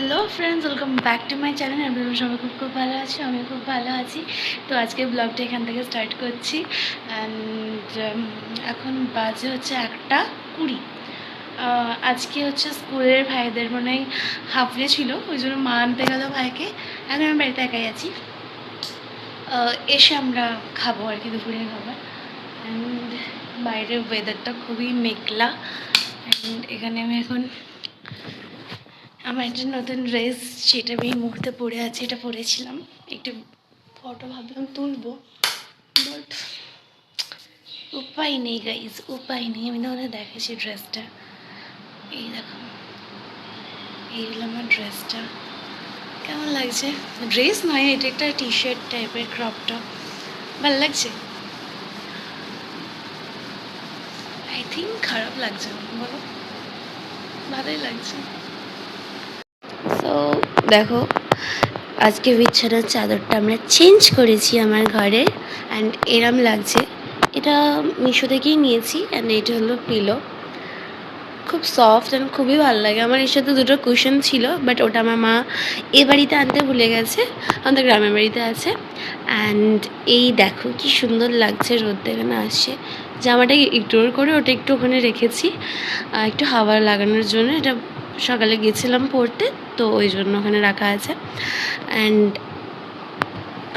Hello friends, welcome back to my channel. আপনারা সবাই খুব ভালো আছি, আমি খুব ভালো আছি। তো আজকে ব্লগটা এখান থেকে স্টার্ট করছি। অ্যান্ড এখন বাজে হচ্ছে 1:20। আজকে হচ্ছে স্কুলের ভাইদের মনে হয় হাফ ডে ছিল, ওই জন্য মা আনতে গেল ভাইকে। এখন আমি বাড়িতে একাই আছি। এসে আমরা খাবো আর কি, দুপুরের খাবার। অ্যান্ড বাইরের ওয়েদারটা খুবই মেঘলা। অ্যান্ড এখানে আমি এখন আমার একটা নতুন ড্রেস, সেটা আমি এই মুহূর্তে পরে আছি। এটা পরেছিলাম, একটু ফটো ভাবলাম তুলবো, বাট উপায় নেই গাইজ, উপায় নেই। আমি তোমাদের দেখেছি ড্রেসটা, এই দেখো, এই হলো আমার ড্রেসটা। কেমন লাগছে? ড্রেস নয়, এটা একটা টি শার্ট টাইপের, ক্রপ টপ। ভালো লাগছে? আই থিঙ্ক খারাপ লাগছে না, বলো? ভালোই লাগছে। সো দেখো, আজকে বিছানার চাদরটা আমরা চেঞ্জ করেছি আমার ঘরে। অ্যান্ড এরম লাগছে, এটা মিশো থেকেই নিয়েছি। অ্যান্ড এটা হলো পিলো, খুব সফট অ্যান্ড খুবই ভালো লাগে আমার। এর সাথে দুটো কুশন ছিল, বাট ওটা আমার মা এ বাড়িতে আনতে ভুলে গেছে, আমাদের গ্রামের বাড়িতে আছে। অ্যান্ড এই দেখো কি সুন্দর লাগছে, রোদ এখানে আসছে। জামাটা ইগনোর করে ওটা একটু ওখানে রেখেছি একটু হাওয়া লাগানোর জন্য। এটা সকালে গেছিলাম পড়তে, তো ওই জন্য ওখানে রাখা আছে। অ্যান্ড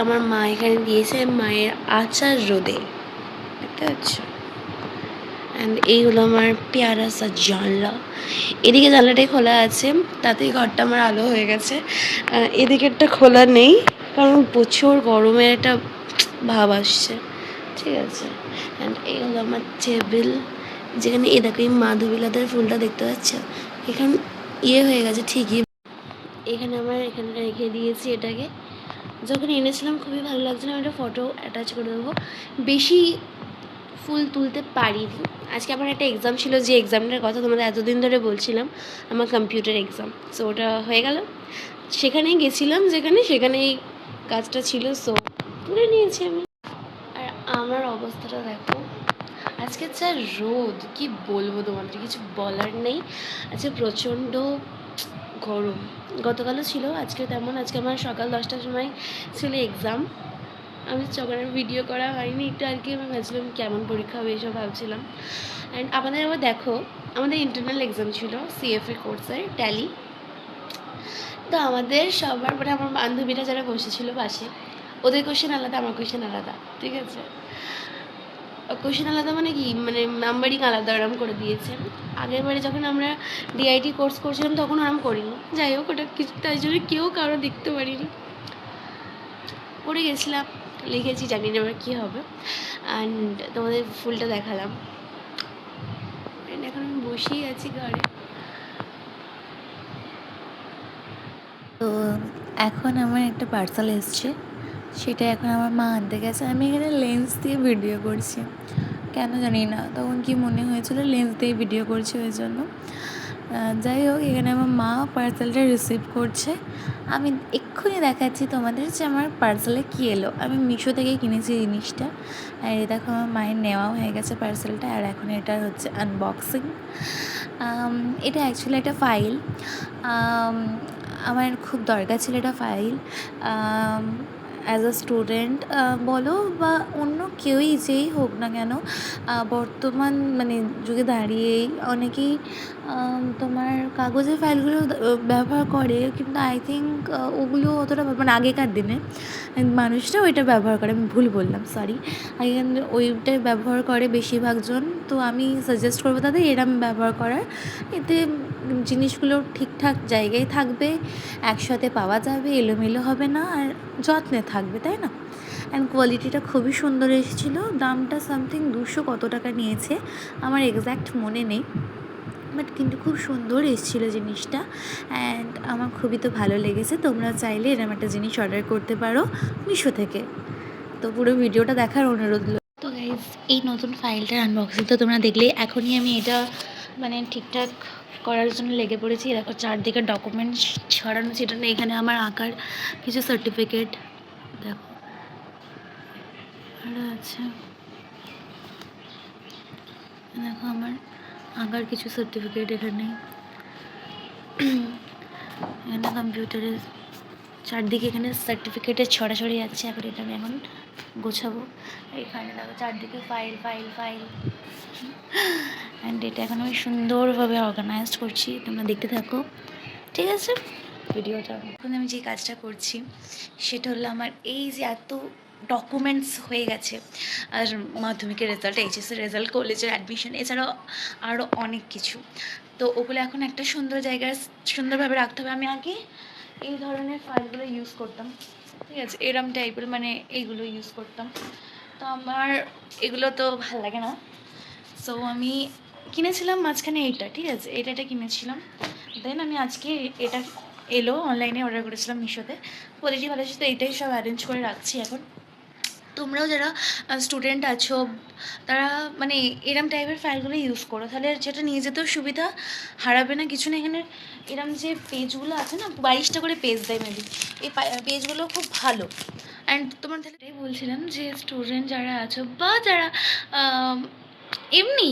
আমার মা এখানে দিয়েছে মায়ের আচার রোদে, দেখতে পাচ্ছ। অ্যান্ড এই হলো আমার পেয়ারা সা জানলা। এদিকে জানলাটাই খোলা আছে, তাতেই ঘরটা আমার আলো হয়ে গেছে। এদিকেরটা খোলা নেই, কারণ প্রচুর গরমের একটা ভাব আসছে, ঠিক আছে। অ্যান্ড এই হলো আমার টেবিল, যেখানে এ দেখো এই মাধবীলতার ফুলটা দেখতে পাচ্ছ, এখানে হয়ে গেছে ঠিকই। এখানে এখানে রেখে দিয়েছি এটাকে, যখন এনেছিলাম খুবই ভালো লাগছিল। আমি একটা ফটো অ্যাটাচ করে দেবো। বেশি ফুল তুলতে পারিনি। আজকে আমার একটা এক্সাম ছিল, যে এক্সামটার কথা তোমাদের এতদিন ধরে বলছিলাম, আমার কম্পিউটার এক্সাম। সো ওটা হয়ে গেল, সেখানেই গেছিলাম, সেখানেই কাজটা ছিল, সো তুলে নিয়েছি আমি। আর আমার অবস্থাটা দেখো, আজকে যা রোদ, কি বলবো তোমাদের, কিছু বলার নেই। আজকে প্রচণ্ড গরম। গতকালও ছিল, আজকে তেমন। আজকে আমার সকাল 10টার সময় ছিল এক্সাম। আমি সকালের ভিডিও করা হয়নি একটু আর কি, আমি ভাবছিলাম কেমন পরীক্ষা হবে এইসব ভাবছিলাম। অ্যান্ড আমাদের আবার দেখো, আমাদের ইন্টারনাল এক্সাম ছিল সিএফএ কোর্সের, ট্যালি। তো আমাদের সবার মানে আমার বান্ধবীরা যারা বসেছিল পাশে, ওদের কোশ্চেন আলাদা, আমার কোশ্চেন আলাদা, ঠিক আছে। কোশ্চেন আলাদা মানে কি, মানে নাম্বারিং আলাদা ওরম করে দিয়েছে। আগের বারে যখন আমরা ডিআইটি কোর্স করছিলাম তখন ওরম করিনি। যাই হোক, ওটা কিছু তাই জন্য কেউ কারো দেখতে পারিনি, পড়ে গেছিলাম, লিখেছি, জানি না আমার কী হবে। অ্যান্ড তোমাদের ফুলটা দেখালাম। এখন আমি বসেই আছি ঘরে। তো এখন আমার একটা পার্সেল এসছে, সেটা এখন আমার মা আনতে গেছে। আমি এখানে লেন্স দিয়ে ভিডিও করছি, কেন জানি না, তখন কি মনে হয়েছিল লেন্স দিয়ে ভিডিও করছি ওই জন্য। যাই হোক, এখানে আমার মা পার্সেলটা রিসিভ করছে। আমি এক্ষুনি দেখাচ্ছি তোমাদের যে আমার পার্সেলে কী এলো। আমি মিশো থেকে কিনেছি জিনিসটা, আর এই দেখো আমার মায়ের নেওয়াও হয়ে গেছে পার্সেলটা। আর এখন এটা হচ্ছে আনবক্সিং। এটা অ্যাকচুয়ালি একটা ফাইল, আমার খুব দরকার ছিল এটা ফাইল। অ্যাজ আ স্টুডেন্ট বলো বা অন্য কেউই যেই হোক না কেন, বর্তমান মানে যুগে দাঁড়িয়েই অনেকেই তোমার কাগজের ফাইলগুলো ব্যবহার করে, কিন্তু আই থিঙ্ক ওগুলো অতটা মানে আগেকার দিনে মানুষরা ওইটা ব্যবহার করে, আমি ভুল বললাম, সরি। আগেকার দিনে ওইটাই ব্যবহার করে বেশিরভাগজন। তো আমি সাজেস্ট করবো তাদের এরম ব্যবহার করার। এতে জিনিসগুলো ঠিকঠাক জায়গায় থাকবে, একসাথে পাওয়া যাবে, এলোমেলো হবে না, আর যত্নে থাকবে, তাই না। অ্যান্ড কোয়ালিটিটা খুবই সুন্দর এসেছিলো। দামটা সামথিং 200 কত টাকা নিয়েছে আমার এক্স্যাক্ট মনে নেই, বাট কিন্তু খুব সুন্দর এসেছিলো জিনিসটা। অ্যান্ড আমার খুবই তো ভালো লেগেছে। তোমরা চাইলে এরকম একটা জিনিস অর্ডার করতে পারো মিশো থেকে। তো পুরো ভিডিওটা দেখার অনুরোধ। তো গাইজ, এই নতুন ফাইলটার আনবক্সিং তো তোমরা দেখলে। এখনই আমি এটা মানে ঠিকঠাক করার জন্য লেগে পড়েছি। দেখো চারদিকে ডকুমেন্টস ছড়ানো ছিটানো। এখানে আমার আঁকার কিছু সার্টিফিকেট দেখো আরও আছে। দেখো আমার আঁকার কিছু সার্টিফিকেট এখানে। এখানে কম্পিউটারের চারদিকে এখানে সার্টিফিকেটের ছড়াছড়ি যাচ্ছে। এখন এটা আমি এখন গোছাবো। এখানে দেখো চারদিকে ফাইল ফাইল ফাইল, অ্যান্ড এটা এখন আমি সুন্দরভাবে অর্গানাইজড করছি, তোমরা দেখতে থাকো, ঠিক আছে ভিডিওটা। এখন আমি যে কাজটা করছি সেটা হলো আমার এই যে এত ডকুমেন্টস হয়ে গেছে, আর মাধ্যমিকের রেজাল্ট, এইচএসের রেজাল্ট, কলেজের অ্যাডমিশন, এছাড়াও আরও অনেক কিছু। তো ওগুলো এখন একটা সুন্দর জায়গায় সুন্দরভাবে রাখতে হবে। আমি আগে এই ধরনের ফাইলগুলো ইউজ করতাম, ঠিক আছে, এরম টাইপের, মানে এইগুলো ইউজ করতাম। তো আমার এগুলো তো ভাল লাগে না, সো আমি কিনেছিলাম মাঝখানে এইটা, ঠিক আছে, এটা কিনেছিলাম। দেন আমি আজকে এটা এলো, অনলাইনে অর্ডার করেছিলাম মিশোতে, কোয়ালিটি ভালো ছিল, এইটাই সব অ্যারেঞ্জ করে রাখছি এখন। তোমরাও যারা স্টুডেন্ট আছো তারা মানে এরম টাইপের ফাইলগুলো ইউজ করো, তাহলে যেটা নিয়ে যেতেও সুবিধা, হারাবে না কিছু না। এখানে এরম যে পেজগুলো আছে না, 22টা করে পেজ দেয় মেবি, এই পেজগুলো খুব ভালো। অ্যান্ড তোমার তাহলে এটাই বলছিলাম যে স্টুডেন্ট যারা আছো বা যারা এমনি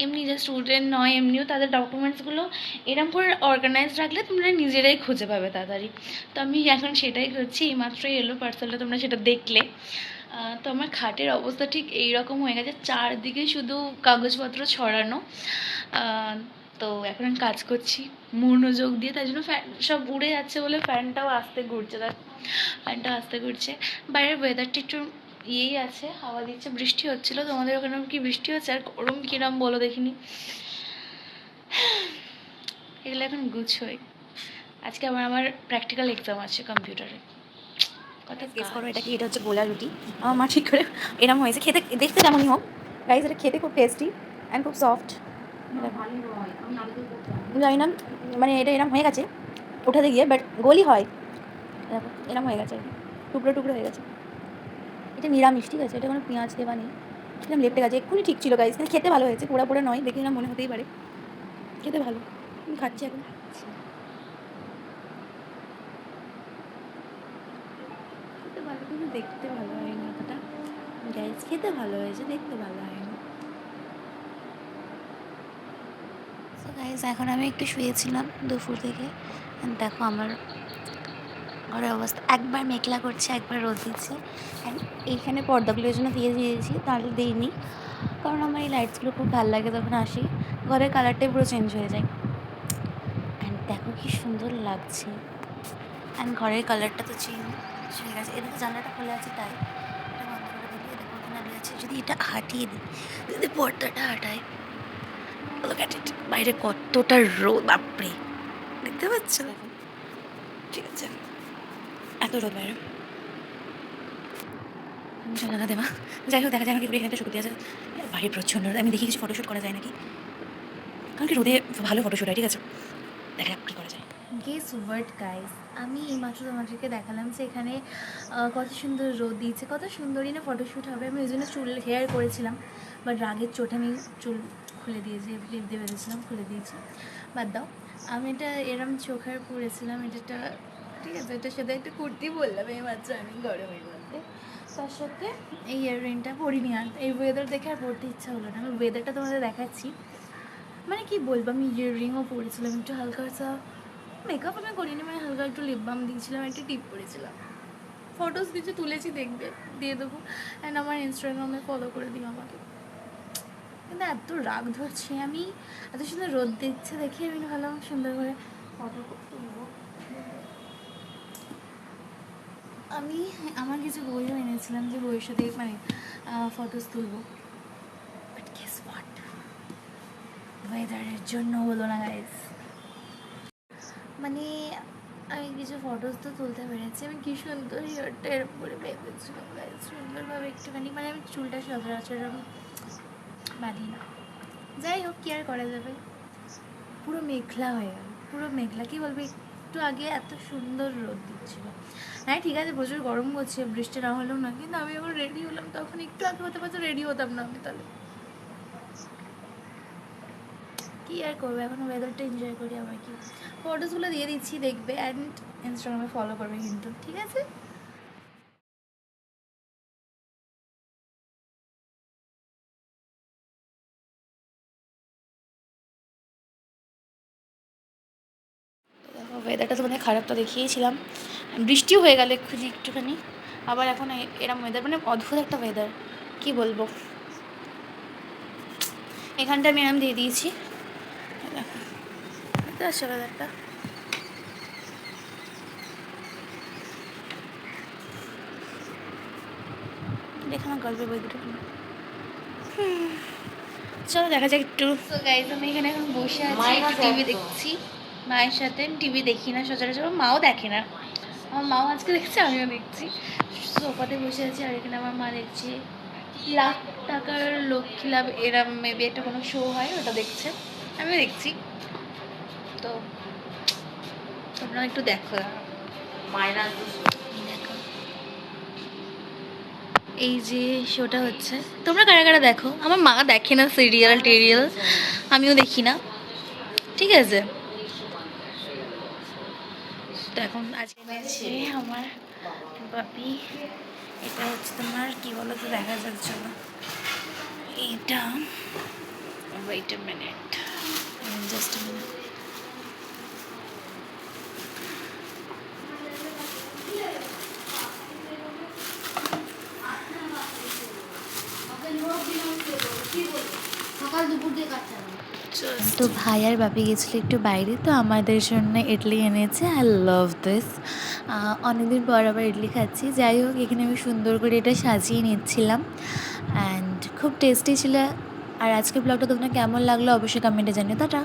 এমনি যে স্টুডেন্ট নয়, এমনিও তাদের ডকুমেন্টসগুলো এরম করে অর্গানাইজ রাখলে তোমরা নিজেরাই খুঁজে পাবে তাড়াতাড়ি। তো আমি এখন সেটাই করছি, এইমাত্রই এলো পার্সেলটা, তোমরা সেটা দেখলে। তো আমার খাটের অবস্থা ঠিক এই রকম হয়ে গেছে, চারদিকে শুধু কাগজপত্র ছড়ানো। তো এখন আমি কাজ করছি মনোযোগ দিয়ে, তাই জন্য ফ্যান সব উড়ে যাচ্ছে বলে ফ্যানটাও আস্তে ঘুরছে, ফ্যানটাও আস্তে ঘুরছে। বাইরের ওয়েদারটা একটু ইয়েই আছে, হাওয়া দিচ্ছে, বৃষ্টি হচ্ছিলো। তোমাদের ওখানে কি বৃষ্টি হচ্ছে? আর গরম কিরম বলো দেখিনি। এগুলো এখন গুছোই। আজকে আমার প্র্যাকটিক্যাল এক্সাম আছে কম্পিউটারে। কত গেস করো এটা কি? এটা হচ্ছে গোলা রুটি। আমার মা ঠিক করে এরম হয়েছে, খেতে দেখতে যেমনই হোক গাইজ, এটা খেতে খুব টেস্টি অ্যান্ড খুব সফট। জানি না মানে এটা এরম হয়ে গেছে ওঠাতে গিয়ে, বাট গোলই হয়, দেখো এরম হয়ে গেছে আর কি, টুকরো টুকরো হয়ে গেছে। এটা নিরামিষ, ঠিক আছে, এটা কোনো পেঁয়াজ দেওয়া নেই, এরকম লেপটে গেছে, এক্ষুনি ঠিক ছিল গাইজ, কিন্তু খেতে ভালো হয়েছে, পোড়া পোড়া নয়, দেখে না মনে হতেই পারে খেতে ভালো। আমি খাচ্ছি এখন। খেতে ভালো, কিন্তু দেখতে ভালো হয়নি অতটা। গাইজ খেতে ভালো হয়েছে, দেখতে ভালো হয়নি। সো গাইজ এখন আমি একটু শুয়েছিলাম দুপুর থেকে, দেখো আমার ঘরের অবস্থা, একবার মেঘলা করছে, একবার রোদ দিচ্ছে। অ্যান্ড এইখানে পর্দাগুলোর জন্য দিয়ে দিয়েছি, তাহলে দিইনি, কারণ আমার এই লাইটসগুলো খুব ভালো লাগে যখন আসি, ঘরের কালারটাই পুরো চেঞ্জ হয়ে যায়। অ্যান্ড দেখো কি সুন্দর লাগছে, অ্যান্ড ঘরের কালারটা তো চেঞ্জ হয়ে গেছে। এদিকে জানলাটা খোলা আছে, তাই এটা বন্ধ করে দিলে দেখো ওখানে আছে। যদি এটা হাটিয়ে দিই, যদি পর্দাটা হাঁটায়, look at it, বাইরে কতটা রোদ, বাপরে, দেখতে পাচ্ছ? দেখো, ঠিক আছে, এত রোদ বাইরে, জানালা দেওয়া। যাই হোক, দেখা যায় না কি করে এখানে শুকুতি আছে, বাইরে প্রচণ্ড রোদ। আমি দেখি কিছু ফটোশ্যুট করা যায় নাকি, কারণ কি রোদে ভালো ফটোশ্যুট হয়, ঠিক আছে, দেখা যাক কী করা যায়। গেস হোয়াট গাইস, আমি এইমাত্র তোমাদেরকে দেখালাম যে এখানে কত সুন্দর রোদ দিয়েছে, কত সুন্দরই না ফটোশ্যুট হবে। আমি ওই জন্য চুল হেয়ার করেছিলাম, বাট রাগের চোটে আমি চুল খুলে দিয়েছি, ক্লিপ দিয়ে বেঁধেছিলাম, খুলে দিয়েছি, বাদ দাও। আমি এটা এরম চোখের পরেছিলাম, এটা ঠিক আছে, এটার সাথে একটা কুর্তি বললাম এইমাত্র আমি গরমের মধ্যে, তার সাথে এই ইয়াররিংটা পরিনি। আর এই ওয়েদার দেখে আর পরতে ইচ্ছা হলো না। আমি ওয়েদারটা তোমাদের দেখাচ্ছি, মানে কি বলবো, আমি ইয়াররিংও পরেছিলাম, একটু হালকা মেকআপ আমি করিনি, মানে হালকা একটু লিপ বাম দিয়েছিলাম, একটা টিপ করেছিলাম, ফটোস কিছু তুলেছি, দেখবে, দিয়ে দেবো। অ্যান্ড আমার ইনস্টাগ্রামে ফলো করে দিও আমাকে। কিন্তু এত রাগ ধরছে, আমি এত সুন্দর রোদ দিচ্ছে দেখে আমি ভাবলাম সুন্দর করে ফটো তুলবো। আমি আমার কিছু বইও এনেছিলাম যে বইয়ের সাথে মানে ফটোস তুলবো, বাট গেস হোয়াট, ওয়েদারের জন্য হলো না গাইস। মানে আমি কিছু ফটোস তো তুলতে পেরেছি, আমি কি সুন্দর হেয়ারটা এরকম করে বেঁধেছিলাম গাইস, সুন্দরভাবে একটুখানি, মানে আমি চুলটা সচরাচর এরকম বাঁধি না। যাই হোক, কি আর করা যাবে, পুরো মেঘলা হয়ে গেল, পুরো মেঘলা, কী বলবো, একটু আগে এত সুন্দর রোদ দিচ্ছিল। হ্যাঁ ঠিক আছে, প্রচুর গরম করছে, বৃষ্টি না হলেও না, কিন্তু আমি যখন রেডি হলাম তখন একটু আগে হতে পারতো রেডি হতাম না আমি, তাহলে কী আর করবো, এখন ওয়েদারটা এনজয় করি, আমার কি। ফটোসগুলো দিয়ে দিচ্ছি, দেখবে, অ্যান্ড ইনস্টাগ্রামে ফলো করবে কিন্তু, ঠিক আছে। দেখো ওয়েদারটা তোমাদের খারাপটা দেখিয়েছিলাম, বৃষ্টিও হয়ে গেল একটুখানি, আবার এখন এরম ওয়েদার, মানে অদ্ভুত একটা ওয়েদার, কী বলবো। এখানটা আমি এরম দিয়ে দিয়েছি, দেখো বুঝতে পারছো ওয়েদারটা। দেখো আমার গল্পের বই দুটো, চলো দেখা যাক একটু। তো গাইজ আমি এখানে এখন বসে আছি, একটু টিভি দেখছি মায়ের সাথে। টিভি দেখি না সচরাচর, আমার মাও দেখে না, আমার মাও আজকে দেখছে, আমিও দেখছি। সোফাতে বসে আছি, আর এখানে আমার মা দেখছে লাখ টাকার লক্ষ্মী লাভ, এরম মেবি একটা কোনো শো হয়, ওটা দেখছে, আমিও দেখছি। তো তোমরা একটু দেখো, দেখো এই যে শোটা হচ্ছে, তোমরা কারা কারা দেখো। আমার মা দেখে না সিরিয়াল টিরিয়াল, আমিও দেখি না, ঠিক আছে। তো এখন আজকে আছে আমার বাপি, এটা হচ্ছে তোমার কি বলো তো, দেখা যাচ্ছে না এটা, wait a minute, just a minute. তো ভাই আর বাপি গেছিলো একটু বাইরে, তো আমাদের জন্য ইডলি এনেছে। আই লাভ দিস, অনেকদিন পর আবার ইডলি খাচ্ছি। যাই হোক, এখানে আমি সুন্দর করে এটা সাজিয়ে নিচ্ছিলাম, অ্যান্ড খুব টেস্টি ছিল। আর আজকের ব্লগটা তোমার কেমন লাগলো অবশ্যই কমেন্টে জানিও। টাটা।